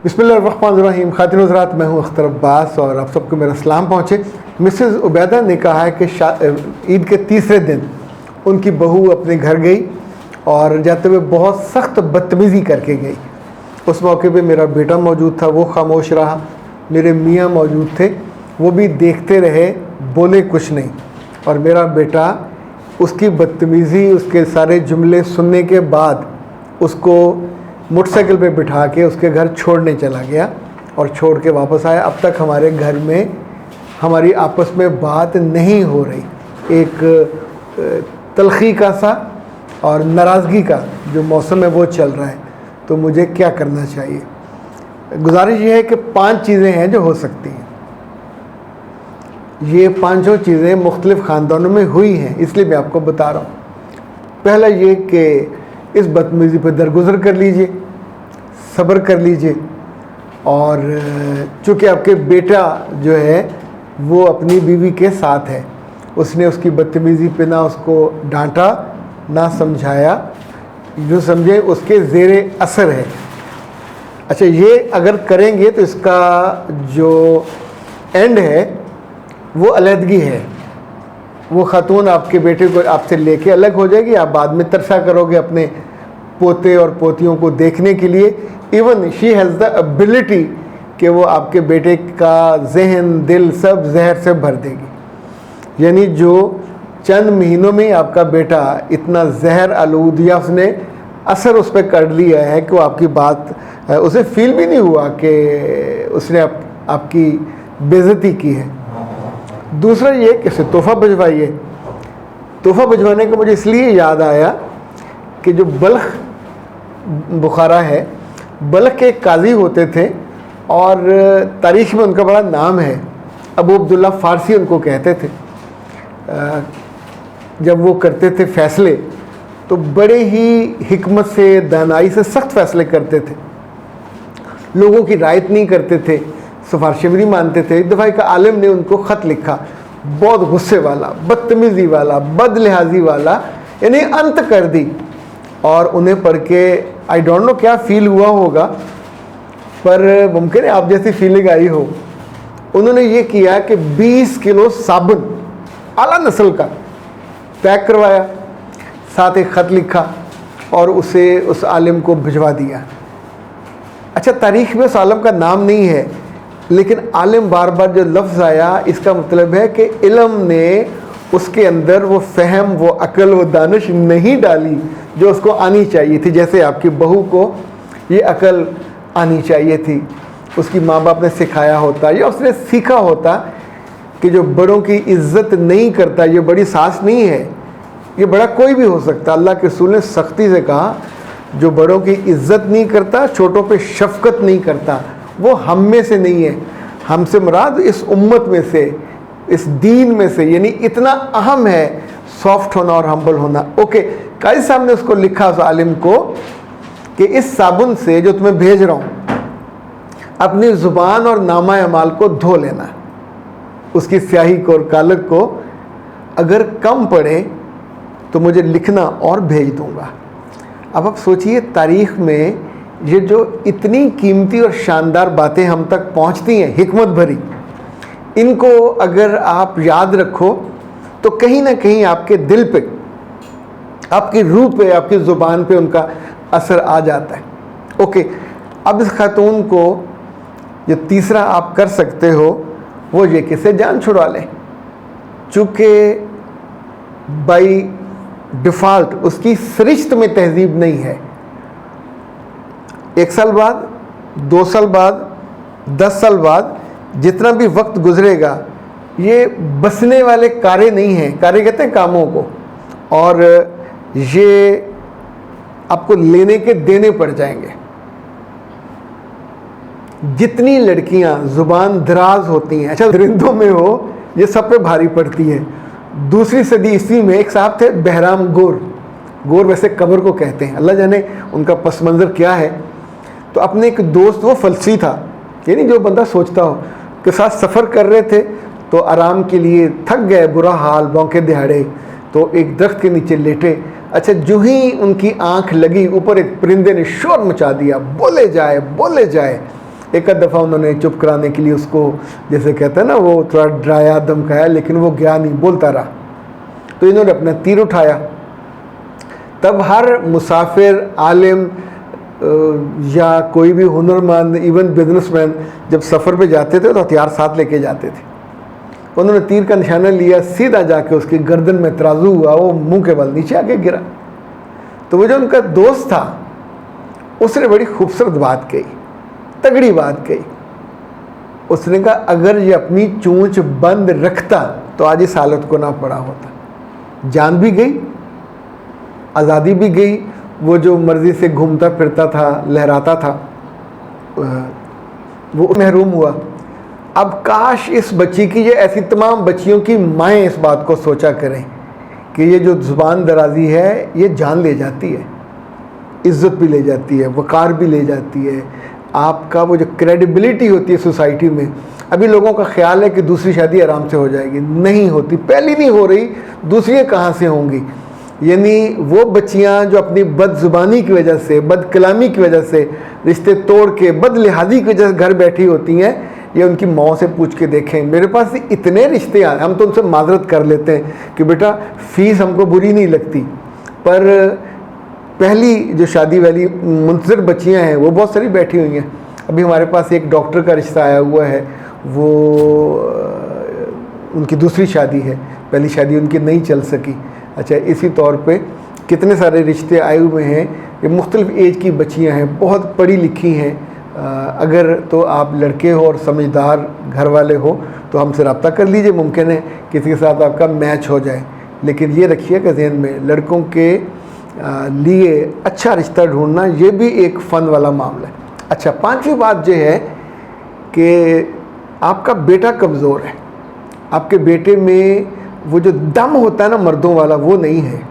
बिस्मिल्लाहिर्रहमानिर्रहीम। खातिन हज़रात, मैं हूँ अख्तर अब्बास और आप सबको मेरा सलाम पहुँचे। मिसेज़ उबैदा ने कहा है कि ईद के तीसरे दिन उनकी बहू अपने घर गई और जाते हुए बहुत सख्त बदतमीज़ी करके गई। उस मौके पे मेरा बेटा मौजूद था, वो खामोश रहा। मेरे मियाँ मौजूद थे, वो भी देखते रहे, बोले कुछ नहीं। और मेरा बेटा उसकी बदतमीज़ी, उसके सारे जुमले सुनने के बाद उसको मोटरसाइकिल पे बिठा के उसके घर छोड़ने चला गया और छोड़ के वापस आया। अब तक हमारे घर में हमारी आपस में बात नहीं हो रही। एक तलखी का सा और नाराज़गी का जो मौसम है वो चल रहा है। तो मुझे क्या करना चाहिए? गुजारिश ये है कि 5 चीज़ें हैं जो हो सकती हैं। ये 5 चीज़ें मुख्तलिफ़ ख़ानदानों में हुई हैं, इसलिए मैं आपको बता रहा हूँ। पहला ये कि इस बदतमीज़ी पर दरगुजर कर लीजिए, सब्र कर लीजिए। और चूँकि आपके बेटा जो है वो अपनी बीवी के साथ है, उसने उसकी बदतमीज़ी पे ना उसको डांटा ना समझाया, जो समझे उसके ज़ेरे असर है। अच्छा, ये अगर करेंगे तो इसका जो एंड है वो अलहदगी है। वो ख़ातून आपके बेटे को आपसे लेके अलग हो जाएगी। आप बाद में तरसा करोगे अपने पोते और पोतियों को देखने के लिए। Even she has the ability कि वो आपके बेटे का जहन, दिल सब जहर से भर देगी। यानी जो चंद महीनों में आपका बेटा इतना जहर आलूद या उसने असर उस पर कर लिया है कि वो आपकी बात, उसे फील भी नहीं हुआ कि उसने आपकी बेइज्जती की है। दूसरा ये कि तोहफ़ा भिजवाइए। तोहफ़ा भिजवाने का मुझे इसलिए याद आया कि जो बल्ख बुखारा है, बल्ख के एक काजी होते थे और तारीख़ में उनका बड़ा नाम है। अबू अब्दुल्ला फ़ारसी उनको कहते थे। जब वो करते थे फ़ैसले तो बड़े ही हिकमत से, दानाई से सख्त फ़ैसले करते थे। लोगों की रायत नहीं करते थे, सिफारिशें भी नहीं मानते थे। एक दफ़ा एक आलिम ने उनको ख़त लिखा, बहुत गुस्से वाला, बदतमीज़ी वाला, बदलिहाजी वाला, यानी अंत कर दी। और उन्हें पढ़ के आई डोंट नो क्या फ़ील हुआ होगा, पर मुमकिन है आप जैसी फीलिंग आई हो। उन्होंने ये किया कि 20 किलो साबुन आला नस्ल का पैक करवाया, साथ एक ख़त लिखा और उसे उस आलिम को भिजवा दिया। अच्छा, तारीख़ में उस आलिम का नाम नहीं है, लेकिन आलिम बार बार जो लफ्ज़ आया, इसका मतलब है कि इल्म ने उसके अंदर वो फ़हम, वो अक़ल, वो दानिश नहीं डाली जो उसको आनी चाहिए थी। जैसे आपकी बहू को ये अक़ल आनी चाहिए थी, उसकी माँ बाप ने सिखाया होता या उसने सीखा होता कि जो बड़ों की इज़्ज़त नहीं करता ये बड़ी सास नहीं है, ये बड़ा कोई भी हो सकता। अल्लाह के रसूल ने सख्ती से कहा, जो बड़ों की इज़्ज़त नहीं करता, छोटों पे शफ़क़त नहीं करता, वो हम में से नहीं है। हमसे मुराद इस उम्मत में से, इस दीन में से, यानी इतना अहम है सॉफ्ट होना और हम्बल होना। ओके, काजी साहब ने उसको लिखा उस आलिम को कि इस साबुन से जो तुम्हें भेज रहा हूँ, अपनी ज़ुबान और नामा अमाल को धो लेना, उसकी स्याही को और कालक को। अगर कम पड़े तो मुझे लिखना और भेज दूँगा। अब आप सोचिए, तारीख़ में ये जो इतनी कीमती और शानदार बातें हम तक पहुंचती हैं, हिकमत भरी, इनको अगर आप याद रखो तो कहीं ना कहीं आपके दिल पे, आपकी रूह पे, आपकी ज़ुबान पे उनका असर आ जाता है। ओके, अब इस खातून को जो तीसरा आप कर सकते हो वो ये कि से जान छुड़वा लें। चूँकि बाई डिफ़ॉल्ट उसकी सरिश्त में तहजीब नहीं है। 1 साल बाद, 2 साल बाद, 10 साल बाद, जितना भी वक्त गुजरेगा, ये बसने वाले कार्य नहीं हैं। कार्य कहते हैं कामों को, और ये आपको लेने के देने पड़ जाएंगे। जितनी लड़कियां ज़ुबान दराज होती हैं, अच्छा दरिंदों में हो, ये सब पे भारी पड़ती है। दूसरी सदी ईस्वी में एक साहब थे बहराम गोर, गोर वैसे कब्र को कहते हैं, अल्लाह जाने उनका पस मंज़र क्या है। तो अपने एक दोस्त, वो फ़लसी था, यानी जो बंदा सोचता हो, के साथ सफ़र कर रहे थे। तो आराम के लिए थक गए, बुरा हाल, भौंके दिहाड़े, तो एक दरख्त के नीचे लेटे। अच्छा, जो ही उनकी आंख लगी, ऊपर एक परिंदे ने शोर मचा दिया, बोले जाए बोले जाए। एक आध दफ़ा उन्होंने चुप कराने के लिए उसको, जैसे कहते हैं ना, वो थोड़ा डराया धमकाया, लेकिन वो गया नहीं, बोलता रहा। तो इन्होंने अपना तीर उठाया। तब हर मुसाफिर, आलिम या कोई भी हुनरमंद, इवन बिजनेसमैन जब सफ़र पे जाते थे तो हथियार साथ लेके जाते थे। उन्होंने तीर का निशाना लिया, सीधा जाके उसकी गर्दन में तराजू हुआ, वो मुंह के बल नीचे आके गिरा। तो वो जो उनका दोस्त था उसने बड़ी खूबसूरत बात कही, तगड़ी बात कही। उसने कहा अगर ये अपनी चोंच बंद रखता तो आज इस हालत को ना पड़ा होता। जान भी गई, आज़ादी भी गई, वो जो मर्ज़ी से घूमता फिरता था, लहराता था, वो महरूम हुआ। अब काश इस बच्ची की, ये ऐसी तमाम बच्चियों की माएँ इस बात को सोचा करें कि ये जो ज़ुबान दराज़ी है ये जान ले जाती है, इज़्ज़त भी ले जाती है, वक़ार भी ले जाती है, आपका वो जो क्रेडिबिलिटी होती है सोसाइटी में। अभी लोगों का ख्याल है कि दूसरी शादी आराम से हो जाएगी, नहीं होती। पहली नहीं हो रही, दूसरी कहाँ से होंगी। यानी वो बच्चियाँ जो अपनी बदज़ुबानी की वजह से, बदकलामी की वजह से, रिश्ते तोड़ के, बदलिहाजी की वजह से घर बैठी होती हैं, ये उनकी माँ से पूछ के देखें। मेरे पास इतने रिश्ते आए, हम तो उनसे माजरत कर लेते हैं कि बेटा फ़ीस हमको बुरी नहीं लगती, पर पहली जो शादी वाली मुंतज़िर बच्चियां हैं वो बहुत सारी बैठी हुई हैं। अभी हमारे पास एक डॉक्टर का रिश्ता आया हुआ है, वो उनकी दूसरी शादी है, पहली शादी उनकी नहीं चल सकी। अच्छा, इसी तौर पे कितने सारे रिश्ते आए हुए हैं। ये मुख्तलिफ़ एज की बच्चियां हैं, बहुत पढ़ी लिखी हैं। अगर तो आप लड़के हो और समझदार घर वाले हो तो हमसे रब्ता कर लीजिए, मुमकिन है किसी के साथ आपका मैच हो जाए। लेकिन ये रखिएगा ज़हन में, लड़कों के लिए अच्छा रिश्ता ढूंढना ये भी एक फ़न वाला मामला है। अच्छा, पांचवी बात यह है कि आपका बेटा कमज़ोर है, आपके बेटे में वो जो दम होता है ना मर्दों वाला, वो नहीं है।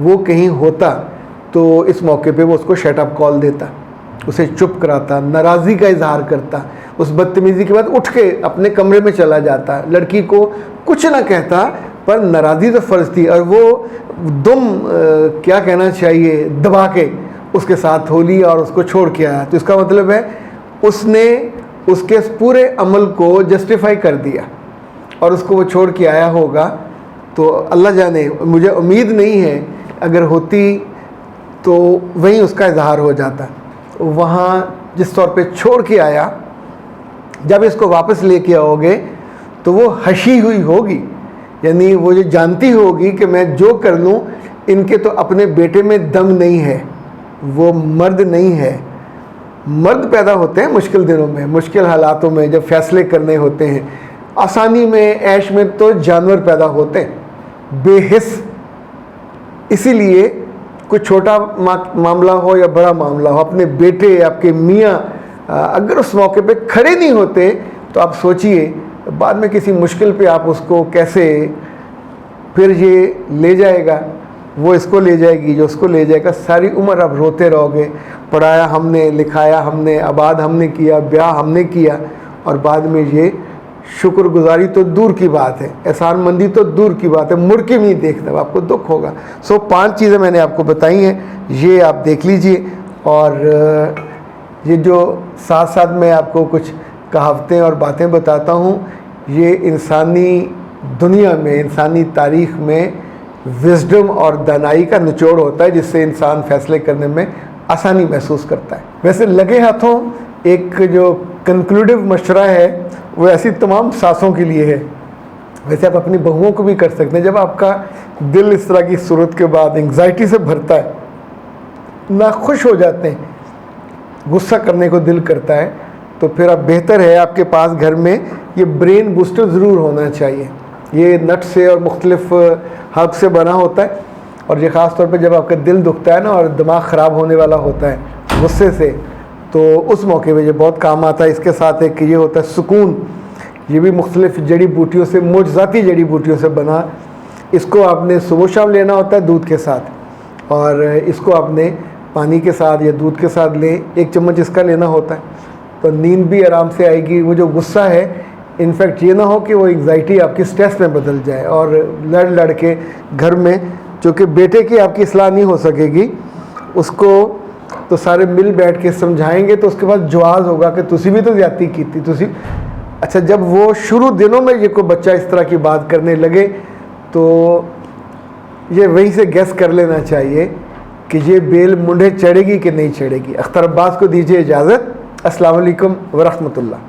वो कहीं होता तो इस मौके पे वो उसको शट अप कॉल देता, उसे चुप कराता, नाराज़गी का इजहार करता, उस बदतमीज़ी के बाद उठ के अपने कमरे में चला जाता, लड़की को कुछ ना कहता, पर नाराज़गी तो फ़र्ज़ थी और वो क्या कहना चाहिए, दबा के उसके साथ हो लिया और उसको छोड़ के आया। तो इसका मतलब है उसने उसके पूरे अमल को जस्टिफाई कर दिया और उसको वो छोड़ के आया होगा। तो अल्लाह जाने, मुझे उम्मीद नहीं है, अगर होती तो वहीं उसका इजहार हो जाता। वहाँ जिस तौर पे छोड़ के आया, जब इसको वापस लेके आओगे तो वो हंसी हुई होगी, यानी वो जो जानती होगी कि मैं जो कर लूँ, इनके तो अपने बेटे में दम नहीं है, वो मर्द नहीं है। मर्द पैदा होते हैं मुश्किल दिनों में, मुश्किल हालातों में, जब फैसले करने होते हैं। आसानी में, ऐश में तो जानवर पैदा होते हैं, बेहिस। इसीलिए कोई छोटा मामला हो या बड़ा मामला हो, अपने बेटे, आपके मियाँ अगर उस मौके पे खड़े नहीं होते तो आप सोचिए बाद में किसी मुश्किल पे आप उसको कैसे, फिर ये ले जाएगा, वो इसको ले जाएगी, जो उसको ले जाएगा, सारी उम्र आप रोते रहोगे। पढ़ाया हमने, लिखाया हमने, आबाद हमने किया, ब्याह हमने किया, और बाद में ये शुक्रगुजारी तो दूर की बात है, एहसानमंदी तो दूर की बात है, मुड़ के भी नहीं देखता, आपको दुख होगा। 5 चीज़ें मैंने आपको बताई हैं, ये आप देख लीजिए। और ये जो साथ साथ मैं आपको कुछ कहावतें और बातें बताता हूँ, ये इंसानी दुनिया में, इंसानी तारीख़ में विज़डम और दानाई का निचोड़ होता है, जिससे इंसान फैसले करने में आसानी महसूस करता है। वैसे लगे हाथों एक जो कंक्लूडिव मशवरा है वो ऐसी तमाम सासों के लिए है। वैसे आप अपनी बहुओं को भी कर सकते हैं। जब आपका दिल इस तरह की सूरत के बाद एंग्जाइटी से भरता है, नाखुश हो जाते हैं, गुस्सा करने को दिल करता है, तो फिर अब बेहतर है आपके पास घर में ये ब्रेन बूस्टर ज़रूर होना चाहिए। ये नट से और मुख्तलिफ हर्ब से बना होता है, और ये ख़ास तौर पे जब आपका दिल दुखता है ना और दिमाग ख़राब होने वाला होता है गुस्से से, तो उस मौके पे ये बहुत काम आता है। इसके साथ एक ये होता है सुकून, ये भी मुख्तलिफ जड़ी बूटियों से, मुजज़ाती जड़ी बूटियों से बना। इसको आपने सुबह शाम लेना होता है दूध के साथ, और इसको आपने पानी के साथ या दूध के साथ लें, 1 चम्मच इसका लेना होता है, तो नींद भी आराम से आएगी। वो जो गुस्सा है, इनफैक्ट ये ना हो कि वो एंग्जाइटी आपकी स्ट्रेस में बदल जाए, और लड़ लड़ के घर में, चूँकि बेटे की आपकी इस्लाह नहीं हो सकेगी, उसको तो सारे मिल बैठ के समझाएंगे तो उसके बाद जवाब होगा कि तुसी भी तो ज्यादती की थी तुसी। अच्छा, जब वो शुरू दिनों में ये कोई बच्चा इस तरह की बात करने लगे तो ये वहीं से गेस कर लेना चाहिए कि ये बेल मुंडे चढ़ेगी कि नहीं चढ़ेगी। अख्तर अब्बास को दीजिए इजाज़त। अस्सलाम वालेकुम व रहमतुल्लाह।